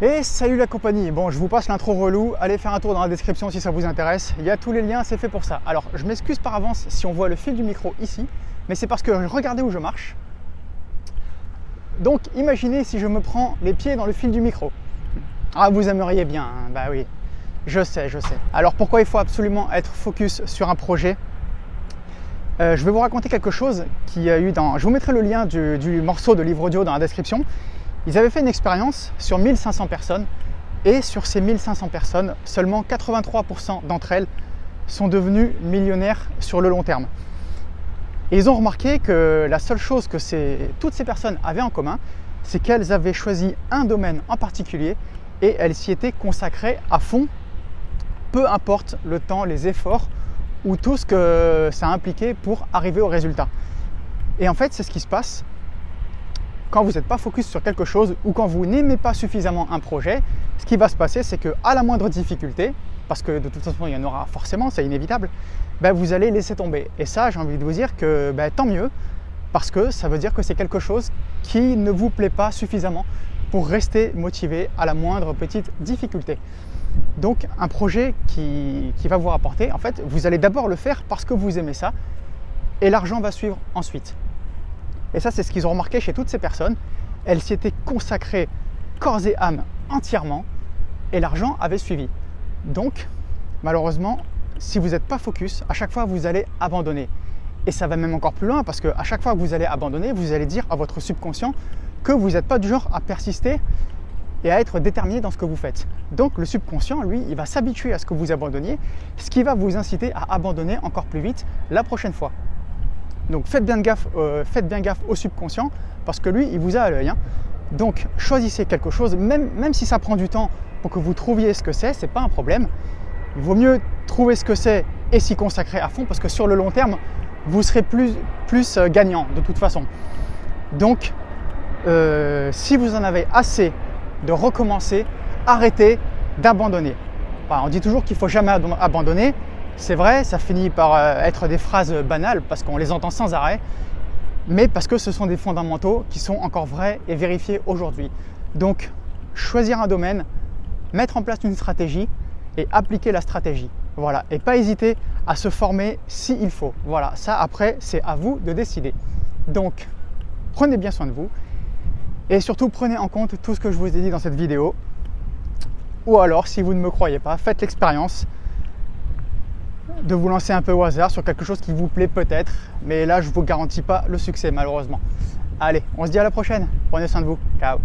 Et salut la compagnie. Bon, je vous passe l'intro relou, allez faire un tour dans la description si ça vous intéresse, il y a tous les liens, c'est fait pour ça. Alors je m'excuse par avance si on voit le fil du micro ici, mais c'est parce que regardez où je marche. Donc imaginez si je me prends les pieds dans le fil du micro. Ah, vous aimeriez bien, hein, bah oui, je sais. Alors pourquoi il faut absolument être focus sur un projet? Je vais vous raconter quelque chose qui a eu dans... Je vous mettrai le lien du morceau de livre audio dans la description. Ils avaient fait une expérience sur 1500 personnes et sur ces 1500 personnes, seulement 83% d'entre elles sont devenues millionnaires sur le long terme. Et ils ont remarqué que la seule chose que toutes ces personnes avaient en commun, c'est qu'elles avaient choisi un domaine en particulier et elles s'y étaient consacrées à fond, peu importe le temps, les efforts ou tout ce que ça impliquait pour arriver au résultat. Et en fait, c'est ce qui se passe quand vous n'êtes pas focus sur quelque chose ou quand vous n'aimez pas suffisamment un projet. Ce qui va se passer, c'est qu'à la moindre difficulté, parce que de toute façon il y en aura forcément, c'est inévitable, vous allez laisser tomber. Et ça, j'ai envie de vous dire que tant mieux, parce que ça veut dire que c'est quelque chose qui ne vous plaît pas suffisamment pour rester motivé à la moindre petite difficulté. Donc un projet qui va vous rapporter, en fait, vous allez d'abord le faire parce que vous aimez ça et l'argent va suivre ensuite. Et ça, c'est ce qu'ils ont remarqué chez toutes ces personnes. Elles s'y étaient consacrées corps et âme entièrement et l'argent avait suivi. Donc, malheureusement, si vous n'êtes pas focus, à chaque fois, vous allez abandonner. Et ça va même encore plus loin parce qu'à chaque fois que vous allez abandonner, vous allez dire à votre subconscient que vous n'êtes pas du genre à persister et à être déterminé dans ce que vous faites. Donc, le subconscient, lui, il va s'habituer à ce que vous abandonniez, ce qui va vous inciter à abandonner encore plus vite la prochaine fois. Donc faites bien gaffe au subconscient parce que lui, il vous a à l'œil. Donc choisissez quelque chose, même si ça prend du temps pour que vous trouviez ce que c'est pas un problème. Il vaut mieux trouver ce que c'est et s'y consacrer à fond parce que sur le long terme, vous serez plus gagnant de toute façon. Donc si vous en avez assez de recommencer, arrêtez d'abandonner. On dit toujours qu'il ne faut jamais abandonner. C'est vrai, ça finit par être des phrases banales parce qu'on les entend sans arrêt, mais parce que ce sont des fondamentaux qui sont encore vrais et vérifiés aujourd'hui. Donc, choisir un domaine, mettre en place une stratégie et appliquer la stratégie. Voilà, et pas hésiter à se former s'il faut. Voilà, ça après, c'est à vous de décider. Donc, prenez bien soin de vous et surtout prenez en compte tout ce que je vous ai dit dans cette vidéo. Ou alors, si vous ne me croyez pas, faites l'expérience de vous lancer un peu au hasard sur quelque chose qui vous plaît peut-être, mais là je ne vous garantis pas le succès malheureusement. Allez, on se dit à la prochaine, prenez soin de vous, ciao.